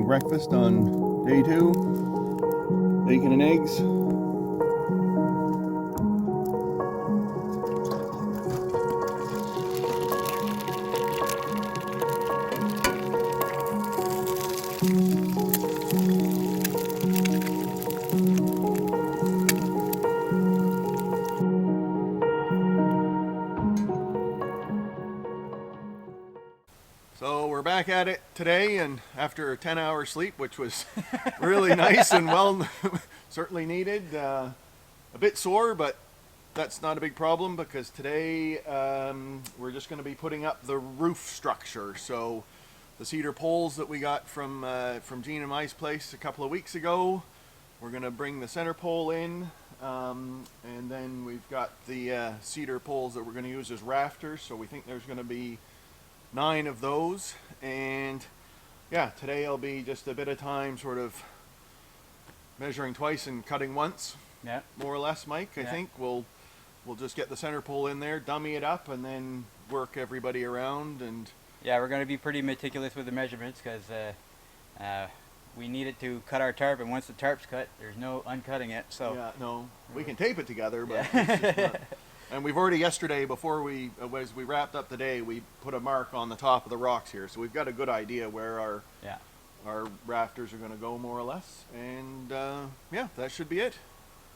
having breakfast on day 2. Bacon and eggs. So we're back at it today, and after a 10-hour sleep, which was really nice and well, certainly needed. A bit sore, but that's not a big problem because today we're just going to be putting up the roof structure. So the cedar poles that we got from Gene and Mai's place a couple of weeks ago, we're going to bring the center pole in, and then we've got the cedar poles that we're going to use as rafters. So we think there's going to be 9 of those, and yeah, today will be just a bit of time sort of measuring twice and cutting once. Yeah, more or less, Mike. I think we'll just get the center pole in there, dummy it up, and then work everybody around. And yeah, we're going to be pretty meticulous with the measurements because we need it to cut our tarp, and once the tarp's cut, there's no uncutting it. So yeah, no, we can tape it together, but it's just not. And we've already yesterday, before as we wrapped up the day, we put a mark on the top of the rocks here, so we've got a good idea where our rafters are going to go, more or less. And yeah, that should be it.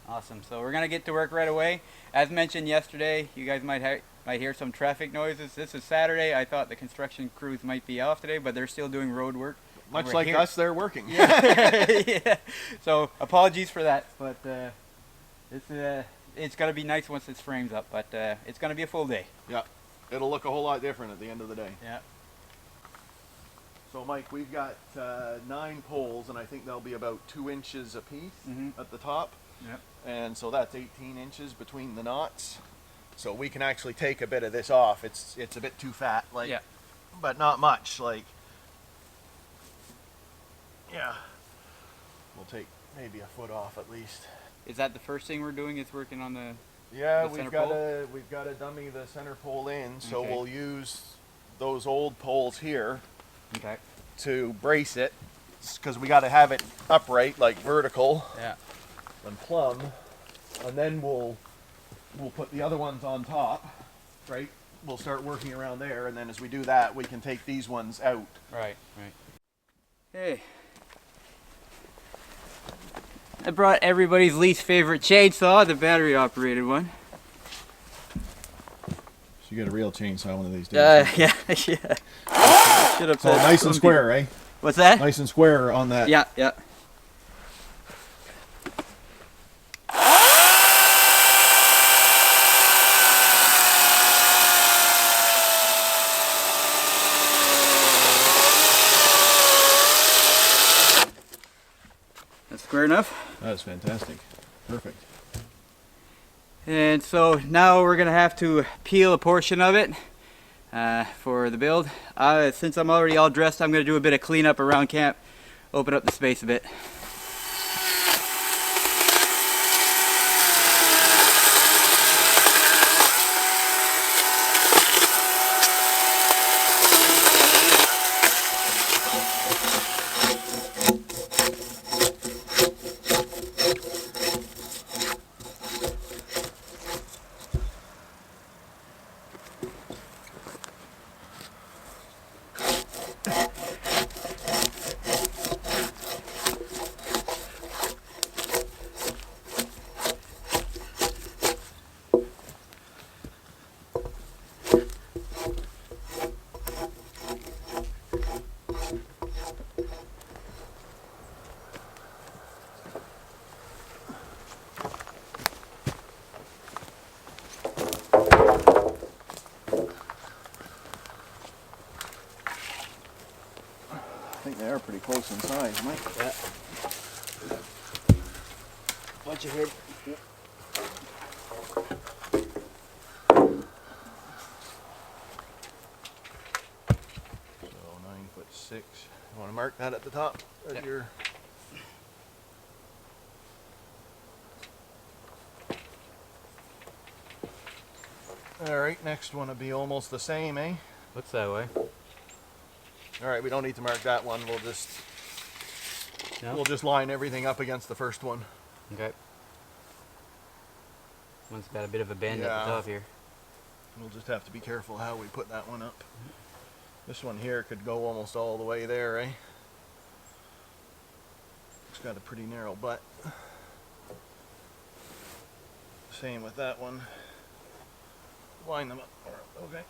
Awesome. So we're going to get to work right away. As mentioned yesterday, you guys might hear some traffic noises. This is Saturday. I thought the construction crews might be off today, but they're still doing road work. Much like us, they're working. Yeah. Yeah. So apologies for that, but it's going to be nice once this frame's up, but it's going to be a full day. Yeah, it'll look a whole lot different at the end of the day. Yeah. So Mike, we've got 9 poles, and I think they'll be about 2 inches a piece at the top. Yep. And so that's 18 inches between the knots. So we can actually take a bit of this off. It's a bit too fat, like, yeah, but not much. Like, yeah, we'll take maybe a foot off at least. Is that the first thing we're doing? Is working on the we've got to dummy the center pole in. So we'll use those old poles here to brace it, because we got to have it upright, like vertical. Yeah. And plumb, and then we'll put the other ones on top, right? We'll start working around there, and then as we do that, we can take these ones out. Right. Hey, I brought everybody's least favorite chainsaw, the battery operated one. So you get a real chainsaw one of these days. Yeah. Should have so nice and square, eh? What's that? Nice and square on that. Yeah. Square enough? That's fantastic. Perfect. And so now we're going to have to peel a portion of it for the build. Since I'm already all dressed, I'm going to do a bit of cleanup around camp, open up the space a bit. I think they are pretty close in size, Mike. Yeah. Watch your head. So 9'6". You want to mark that at the top? As your... Alright, next one will be almost the same, eh? Looks that way. Alright, we don't need to mark that one, we'll just No? We'll just line everything up against the first one. Okay. One's got a bit of a bend at the top here. We'll just have to be careful how we put that one up. This one here could go almost all the way there, eh? It's got a pretty narrow butt. Same with that one. Line them up. Okay.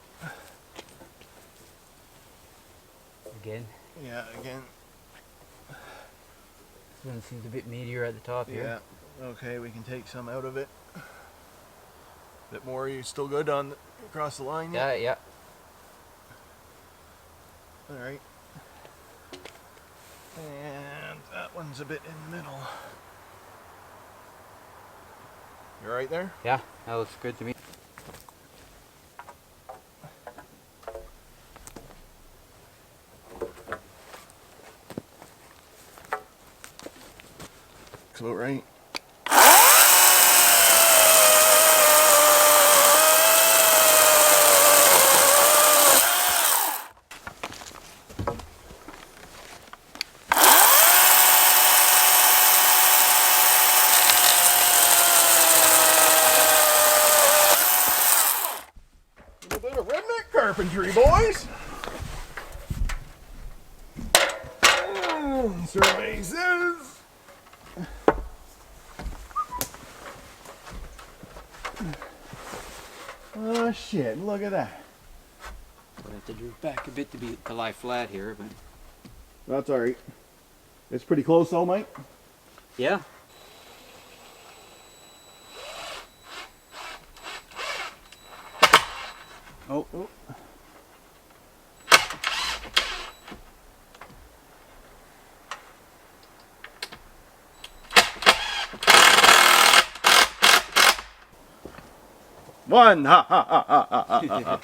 Again? Yeah, again. This one seems a bit meatier at the top here. Yeah. Okay, we can take some out of it. Bit more. You still good on across the line? Yeah, yeah. All right. And that one's a bit in the middle. You right there? Yeah, that looks good to me. Looks about right. Carpentry, boys. Survey says. Oh shit! Look at that. I have to droop back a bit to lie flat here, but that's all right. It's pretty close, though, Mike. yeah. Oh. One, ha ha ha ha ha ha ha.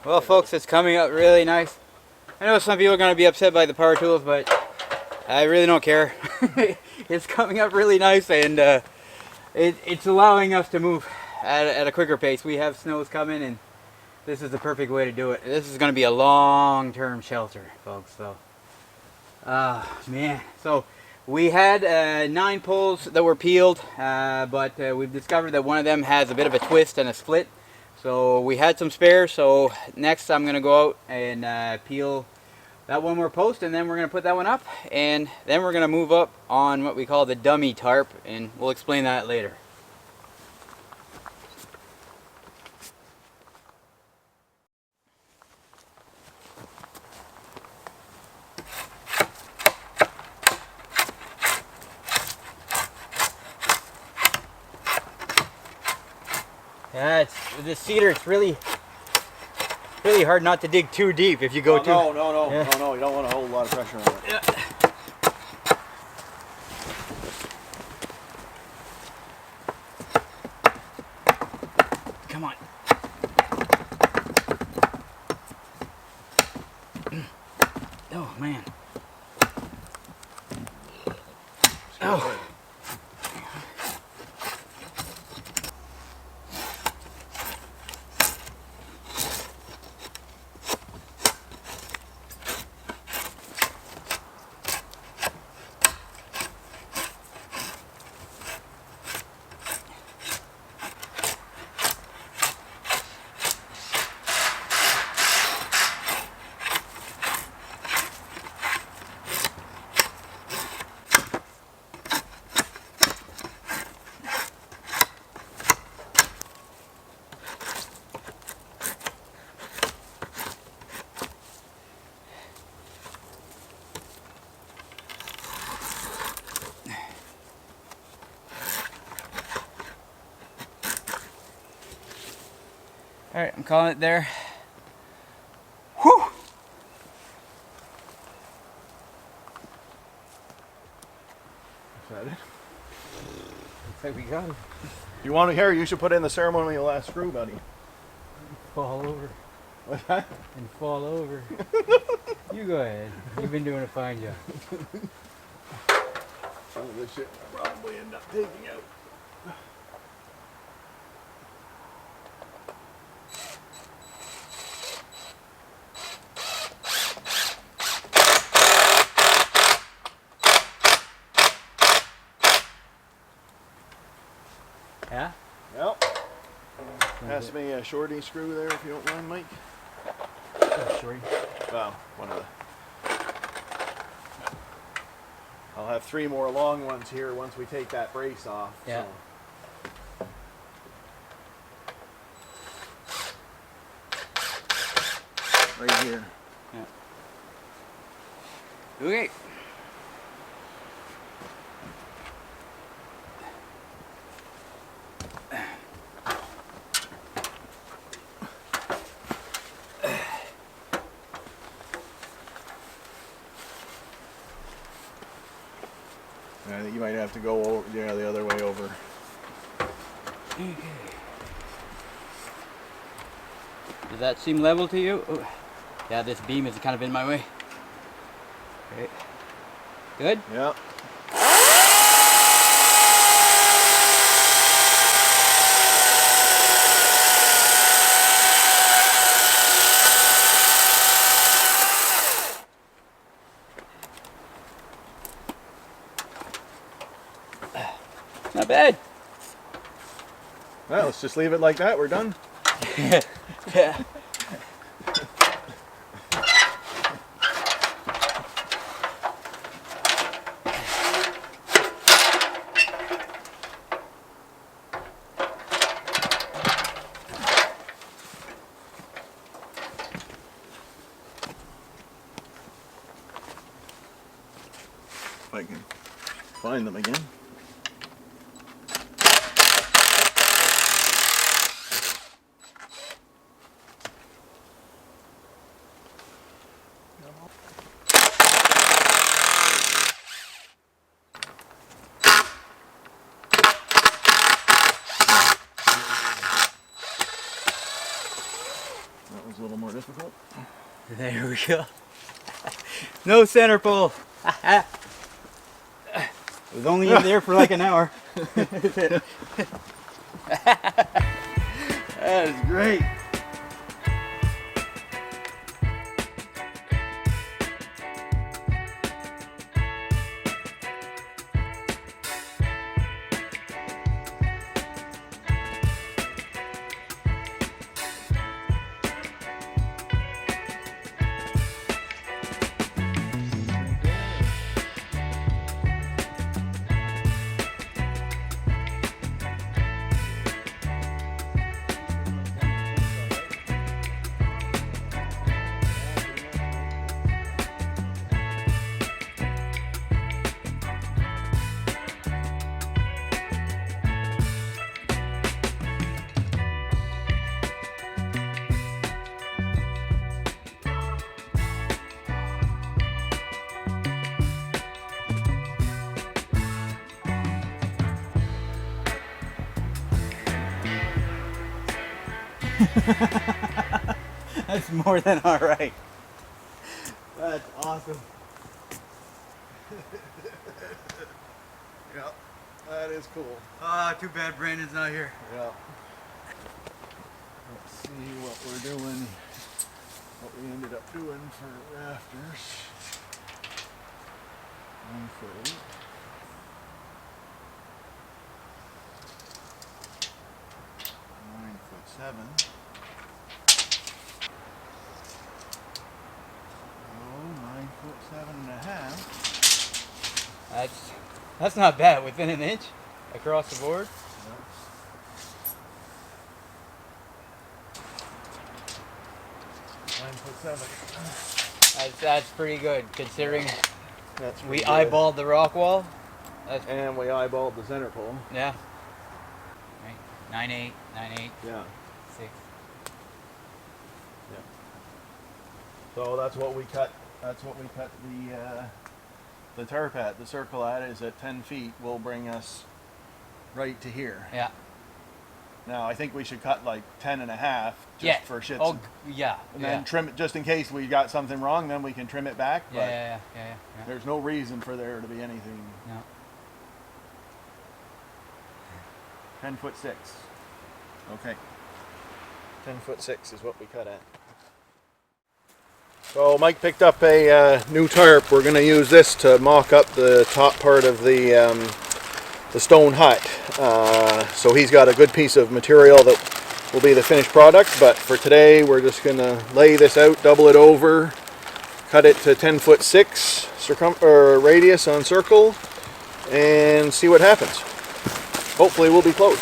Well, folks, it's coming up really nice. I know some people are going to be upset by the power tools, but I really don't care. It's coming up really nice, and it's allowing us to move at a quicker pace. We have snows coming, and this is the perfect way to do it. This is going to be a long-term shelter, folks. So, man. So we had 9 poles that were peeled, but we've discovered that one of them has a bit of a twist and a split. So we had some spares, so next I'm going to go out and peel that one more post, and then we're going to put that one up, and then we're going to move up on what we call the dummy tarp, and we'll explain that later. Yeah, with this cedar, it's really hard not to dig too deep if you go too. No, you don't want a whole lot of pressure on it. Yeah. Come on. Oh man. Oh. Alright, I'm calling it there. Whew! Is that it? Looks like we got it. You want to hear? You should put in the ceremonial last screw, buddy. Fall over. What's that? And fall over. You go ahead. You've been doing a fine job. Some of this shit I'll probably end up taking out. Yeah? Yep. Pass me a shorty screw there if you don't mind, Mike. Shorty. Well, one of the... I'll have 3 more long ones here once we take that brace off. Yeah. So. Right here. Yeah. Okay. I think you might have to go over, yeah, the other way over. Okay. Does that seem level to you? Oh. Yeah, this beam is kind of in my way. Okay. Good? Yeah. Not bad. Well, let's just leave it like that. We're done. Yeah. If I can find them again. That was a little more difficult. There we go. No center pull. It was only in there for like an hour. That is great. That's more than all right. That's awesome. Yeah, that is cool. Ah, too bad Brandon's not here. Yeah. Let's see what we're doing. What we ended up doing for rafters. 1 foot 8. 9'7". Oh, 9'7.5". That's not bad. Within an inch across the board. Yeah. 9'7". That's pretty good considering That's we good. eyeballed the rock wall. And we eyeballed the center pole. Yeah. Right. 9'8", 9'8". Yeah. 6. Yeah. So that's what we cut. That's what we cut the tarp at. The circle at is at 10 feet. Will bring us right to here. Yeah. Now I think we should cut like 10.5 just for shits. Oh, yeah. And then trim it just in case we got something wrong. Then we can trim it back. But Yeah. there's no reason for there to be anything. No. 10'6". Okay. 10'6" is what we cut at. So Mike picked up a new tarp. We're going to use this to mock up the top part of the stone hut. So he's got a good piece of material that will be the finished product. But for today, we're just going to lay this out, double it over, cut it to 10'6" radius on circle, and see what happens. Hopefully we'll be close.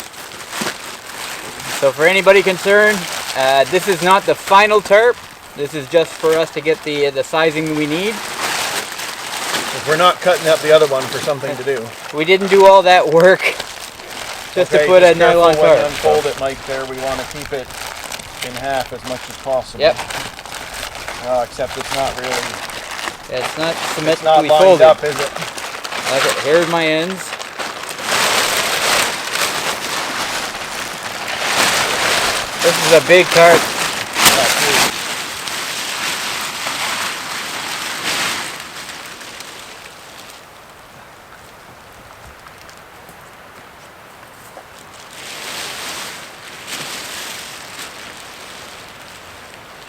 So for anybody concerned, this is not the final tarp. This is just for us to get the sizing we need. Because we're not cutting up the other one for something to do. We didn't do all that work just to put a nylon when tarp. you unfold it, Mike, there, we want to keep it in half as much as possible. Yep. Except it's not really... It's not It's symmetrically not lined folded. up, is it? Okay, here's my ends. This is a big tarp.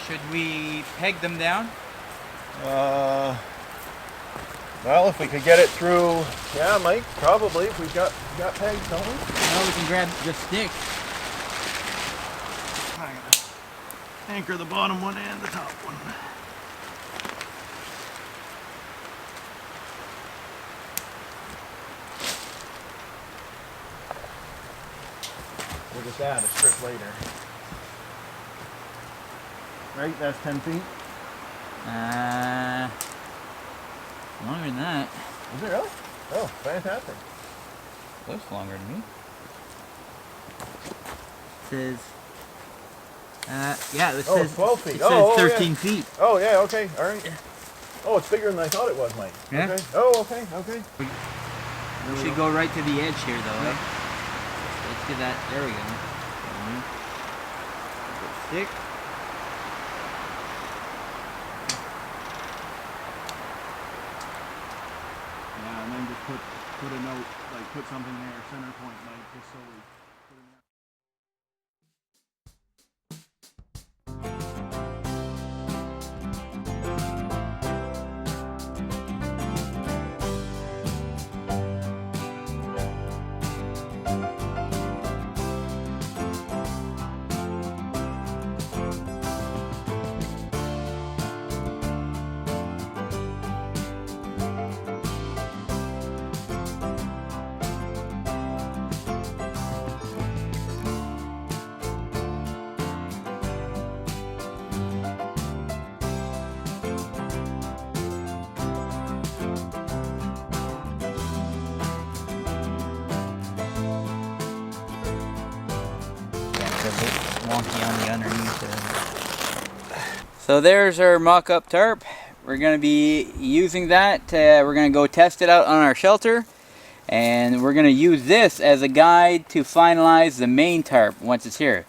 Should we peg them down? Well, if we could get it through... Yeah, Mike, probably. If we got pegs, don't we? No, we can grab just sticks. I'm gonna anchor the bottom one and the top one. We'll just add a strip later. Right, that's 10 feet. Longer than that. Is it really? Oh, fantastic. Looks longer to me. It says, yeah, it says 12 feet. It says Oh, 13 yeah. feet. Oh, yeah, okay, all right. Oh, it's bigger than I thought it was, Mike. Yeah. Okay. Oh, okay, okay. We should go right to the edge here, though, eh? Let's get that. There we go. Stick. Yeah, and then just put a note, like put something there, center point, Mike, just so we put in there. Wonky on the underneath. So there's our mock-up tarp. We're going to be using that. We're going to go test it out on our shelter. And we're going to use this as a guide to finalize the main tarp once it's here.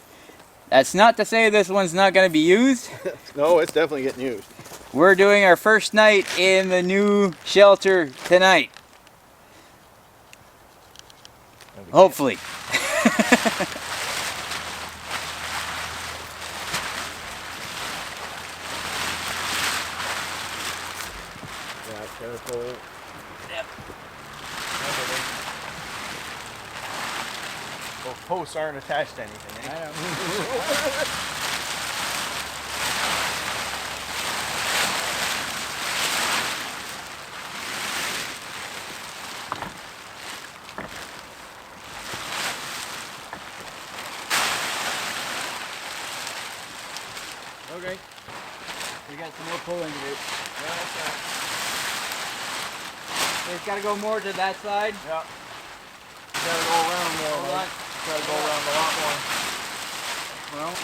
That's not to say this one's not going to be used. No, it's definitely getting used. We're doing our first night in the new shelter tonight. Hopefully. Yeah, careful. Yep. Those posts aren't attached to anything. I know. Okay. We got some more pulling to do. Yeah, that's right. It's got to go more to that side. Yeah. Gotta go around more. Hold on. Gotta go around a lot more. Well.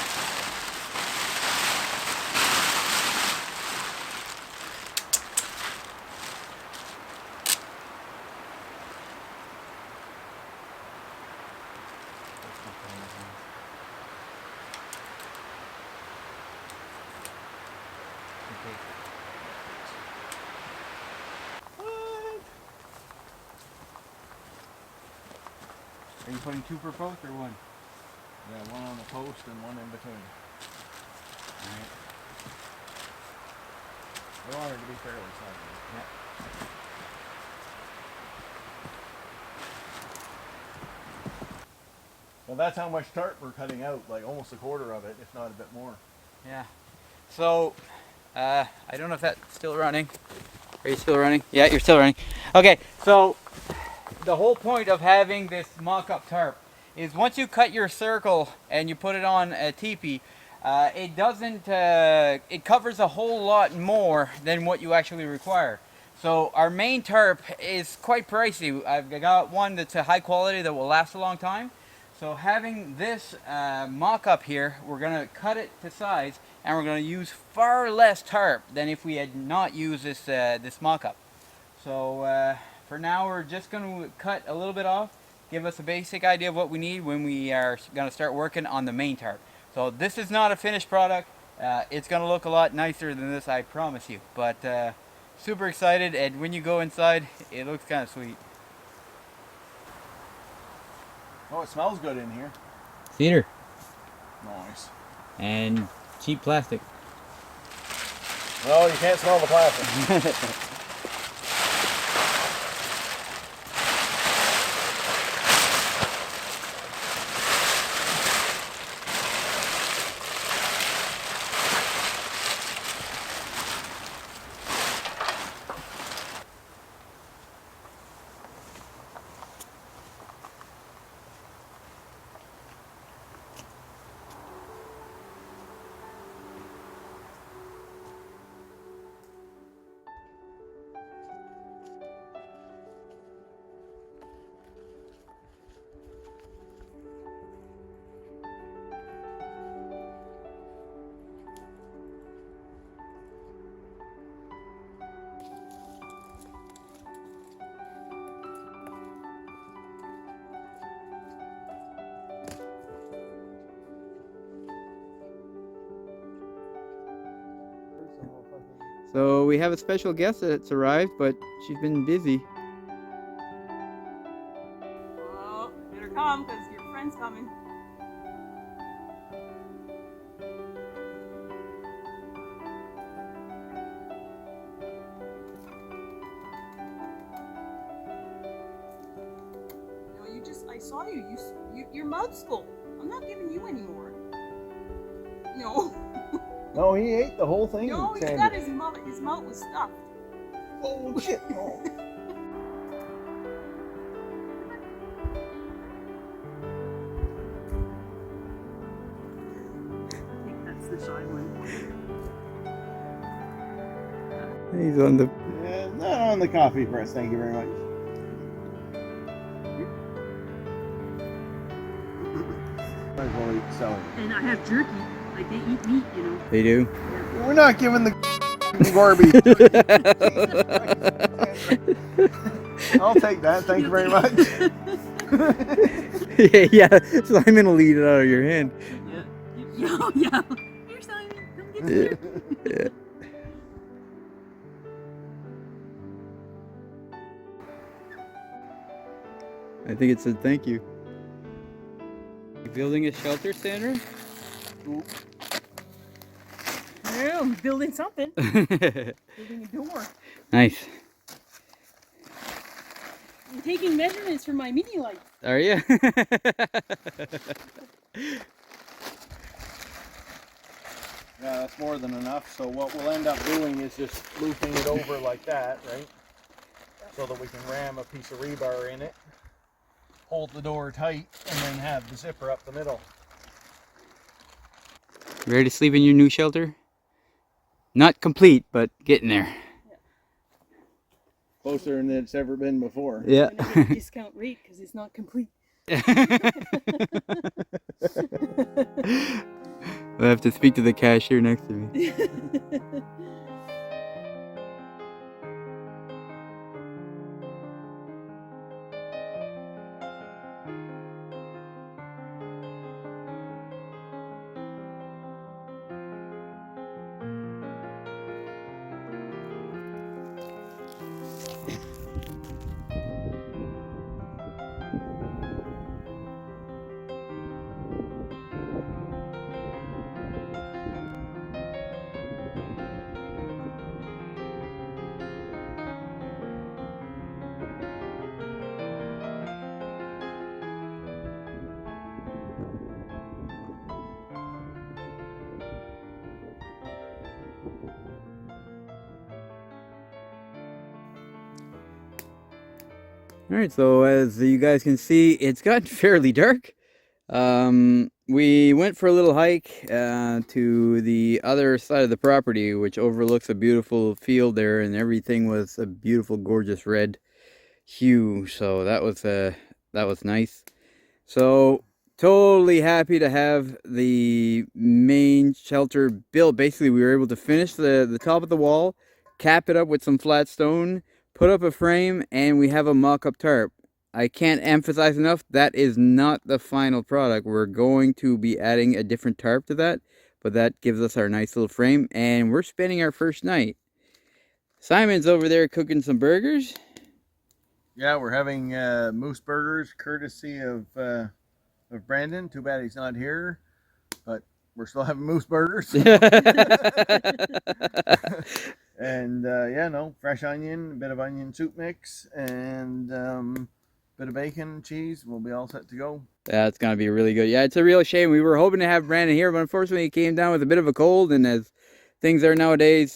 Are you putting two per post or one? Yeah, one on the post and one in between. Alright. I want it to be fairly solid. Yeah. Well, that's how much tarp we're cutting out, like almost a quarter of it, if not a bit more. Yeah. So, I don't know if that's still running. Are you still running? Yeah, you're still running. Okay, so the whole point of having this mock-up tarp is once you cut your circle and you put it on a teepee, it doesn't, it covers a whole lot more than what you actually require. So our main tarp is quite pricey. I've got one that's a high quality that will last a long time. So having this mock-up here, we're going to cut it to size and we're going to use far less tarp than if we had not used this, this mock-up. So for now we're just going to cut a little bit off, give us a basic idea of what we need when we are going to start working on the main tarp. So this is not a finished product. It's going to look a lot nicer than this, I promise you. But super excited, and when you go inside, it looks kind of sweet. Oh, it smells good in here. Cedar. Nice. And cheap plastic. Well, you can't smell the plastic. So we have a special guest that's arrived, but she's been busy. Well, better come, because your friend's coming. No, you just, I saw you. Your mouth's full. I'm not giving you any more. No. No, he ate the whole thing. No, he's got his mouth was stuffed. Oh, shit. No. I think that's the shy one. He's on the... Yeah, not on the coffee press, thank you very much. And I have jerky. Like they eat meat, you know. They do? Yeah. We're not giving the Gorby. I'll take that, thank you very much. Yeah, so I'm gonna lead it out of your hand. Yeah. Oh, yeah. Here, Simon. Come get here. Yeah. I think it said thank you. You building a shelter, Sandra? Yeah, I'm building something. Building a door. Nice. I'm taking measurements for my mini light. Are you? Yeah, that's more than enough. So what we'll end up doing is just looping it over like that, right? So that we can ram a piece of rebar in it, hold the door tight, and then have the zipper up the middle. Ready to sleep in your new shelter? Not complete, but getting there. Yeah. Closer than it's ever been before. Yeah. I'm gonna get a discount rate because it's not complete. I'll have to speak to the cashier next to me. Alright, so as you guys can see, it's gotten fairly dark. We went for a little hike to the other side of the property, which overlooks a beautiful field there, and everything was a beautiful, gorgeous red hue. So that was nice. So totally happy to have the main shelter built. Basically, we were able to finish the top of the wall, cap it up with some flat stone, put up a frame, and we have a mock-up tarp. I can't emphasize enough, that is not the final product. We're going to be adding a different tarp to that, but that gives us our nice little frame, and we're spending our first night. Simon's over there cooking some burgers. Yeah, we're having moose burgers courtesy of Brandon. Too bad he's not here, but we're still having moose burgers. And yeah, no, fresh onion, a bit of onion soup mix, and bit of bacon, cheese. We'll be all set to go. Yeah, it's gonna be really good. Yeah, it's a real shame. We were hoping to have Brandon here, but unfortunately he came down with a bit of a cold, and as things are nowadays,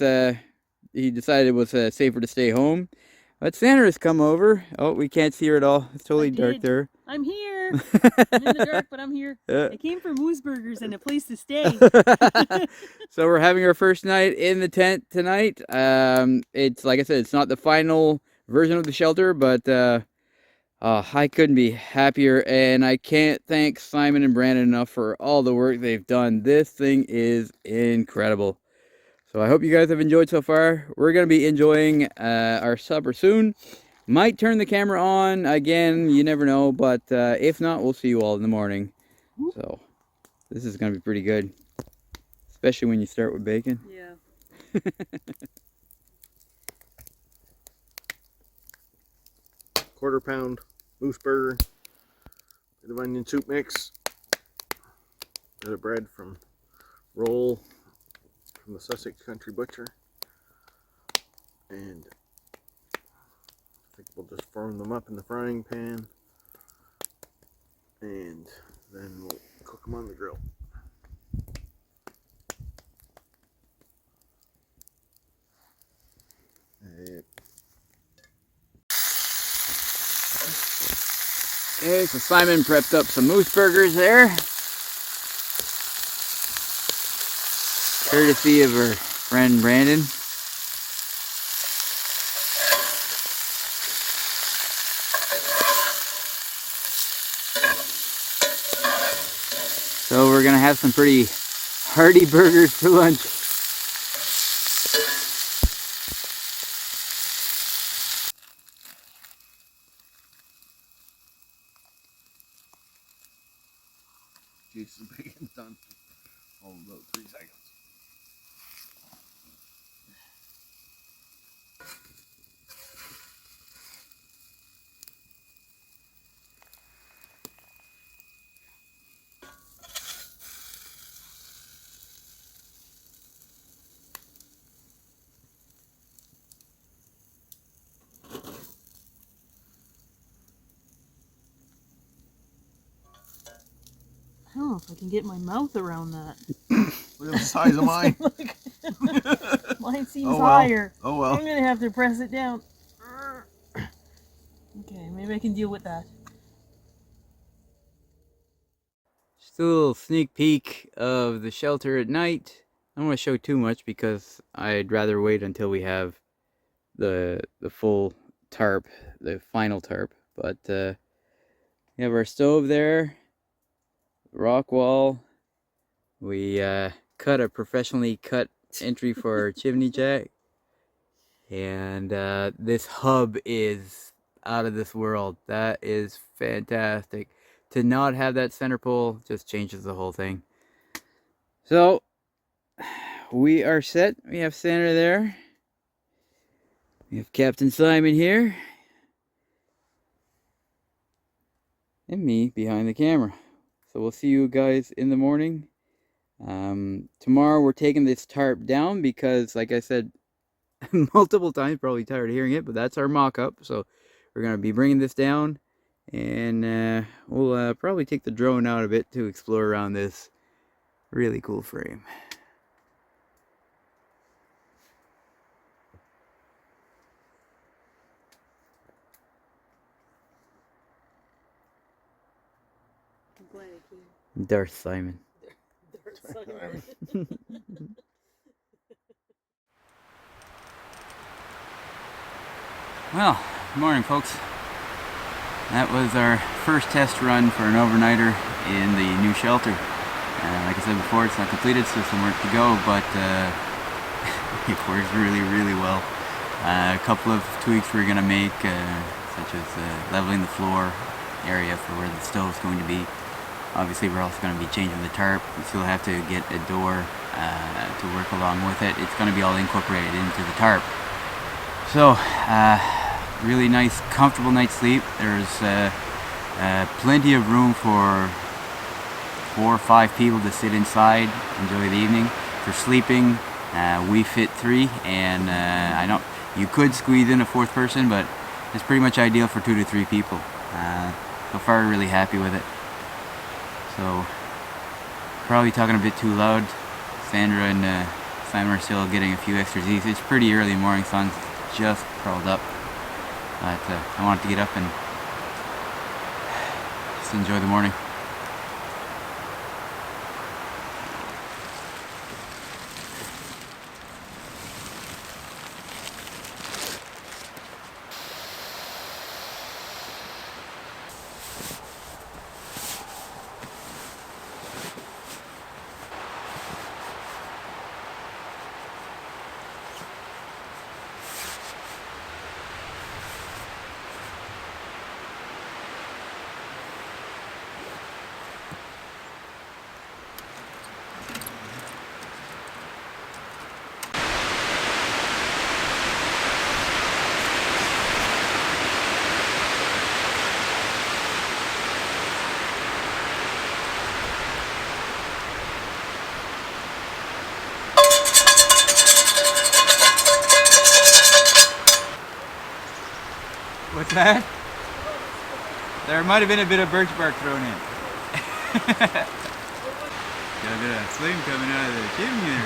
he decided it was safer to stay home. But Sandra's come over. Oh, we can't see her at all. It's totally dark there. I'm here. I'm in the dark, but I'm here. Yeah. I came for moose burgers and a place to stay. So we're having our first night in the tent tonight. It's like I said, it's not the final version of the shelter, but I couldn't be happier, and I can't thank Simon and Brandon enough for all the work they've done. This thing is incredible. So I hope you guys have enjoyed so far. We're going to be enjoying our supper soon. Might turn the camera on again, you never know, but if not, we'll see you all in the morning. So this is going to be pretty good, especially when you start with bacon. Yeah. Quarter-pound moose burger, bit of onion soup mix, bit of bread from roll from the Sussex Country Butcher, and I think we'll just form them up in the frying pan, and then we'll cook them on the grill. Okay, so Simon prepped up some moose burgers there, courtesy of our friend Brandon. So we're gonna have some pretty hearty burgers for lunch. Jeez, the bacon's done. know if I can get my mouth around that. Look at the size of mine. Mine seems Oh, well. higher. Oh well. I'm gonna have to press it down. Okay, maybe I can deal with that. Just a little sneak peek of the shelter at night. I don't want to show too much because I'd rather wait until we have the full tarp, the final tarp. But we have our stove there, rock wall. We cut a professionally cut entry for our chimney jack, and this hub is out of this world. That is fantastic. To not have that center pole just changes the whole thing. So we are set. We have Sandra there. We have Captain Simon here. And me behind the camera. So we'll see you guys in the morning. Tomorrow we're taking this tarp down because, like I said multiple times, probably tired of hearing it, but that's our mock-up. So we're going to be bringing this down, and we'll probably take the drone out a bit to explore around this really cool frame. I'm glad I came. Darth Simon. Well, good morning, folks. That was our first test run for an overnighter in the new shelter. Like I said before, it's not completed, so some work to go, but it works really, really well. A couple of tweaks we're going to make, such as leveling the floor area for where the stove's going to be. Obviously, we're also going to be changing the tarp. We still have to get a door to work along with it. It's going to be all incorporated into the tarp. So, really nice, comfortable night's sleep. There's plenty of room for 4 or 5 people to sit inside, enjoy the evening. For sleeping, we fit 3, and I know you could squeeze in a 4th person, but it's pretty much ideal for 2 to 3 people. So far, really happy with it. So, probably talking a bit too loud. Sandra and Simon are still getting a few extra Z's. It's pretty early morning, sun's just crawled up. But I wanted to get up and just enjoy the morning. What's that? There might have been a bit of birch bark thrown in. Got a bit of flame coming out of the chimney there.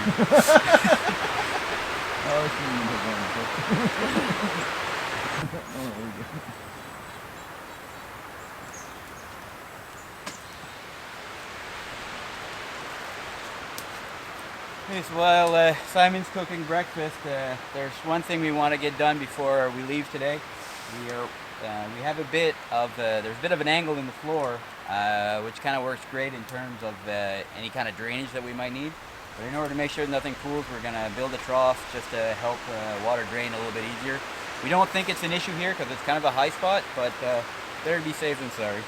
Okay, so while Simon's cooking breakfast, there's one thing we want to get done before we leave today. We have a bit of there's a bit of an angle in the floor, which kind of works great in terms of any kind of drainage that we might need. But in order to make sure nothing pools, we're going to build a trough just to help water drain a little bit easier. We don't think it's an issue here because it's kind of a high spot, but better to be safe than sorry.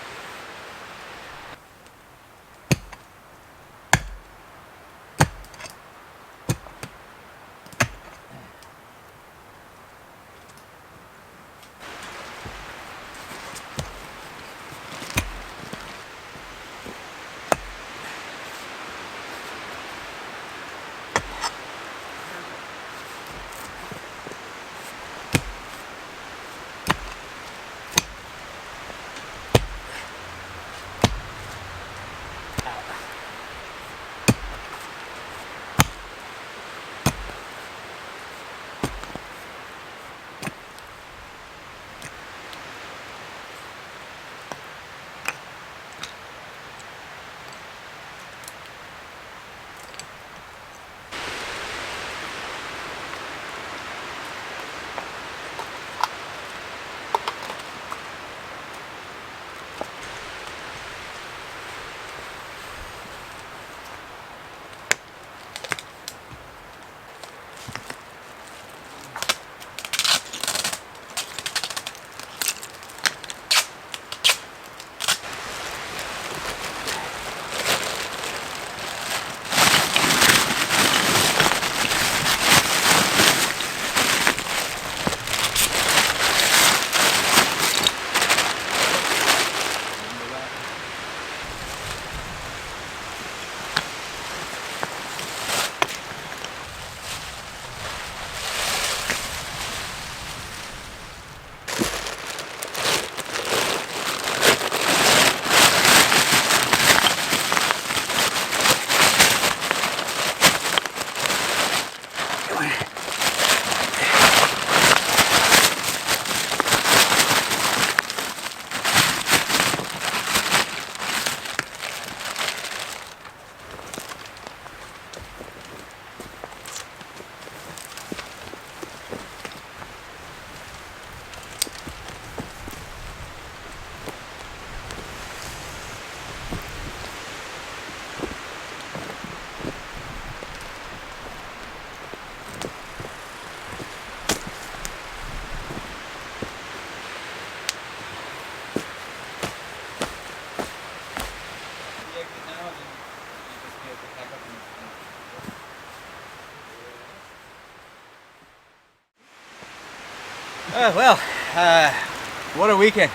What a weekend.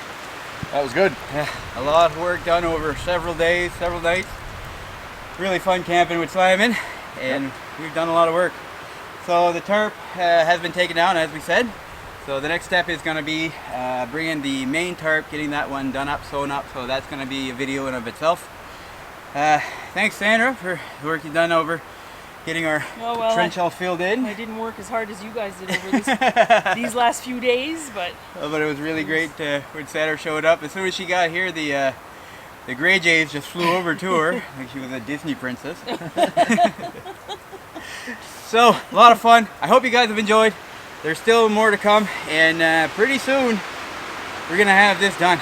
That was good. A lot of work done over several days, several nights. Really fun camping with Simon, and we've done a lot of work. So the tarp has been taken down, as we said. So the next step is going to be bringing the main tarp, getting that one done up, sewn up. So that's going to be a video in of itself. Thanks, Sandra, for the work you've done over getting our trench all filled in. I didn't work as hard as you guys did over these last few days, but it was really great when Sandra showed up. As soon as she got here, the Grey Jays just flew over to her like she was a Disney princess. So, a lot of fun. I hope you guys have enjoyed. There's still more to come, and pretty soon we're going to have this done.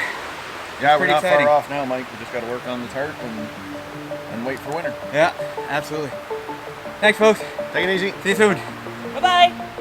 Yeah, we're not exciting. far off now, Mike. We just got to work on the tarp and wait for winter. Yeah, absolutely. Thanks, folks. Take it easy. See you soon. bye-bye.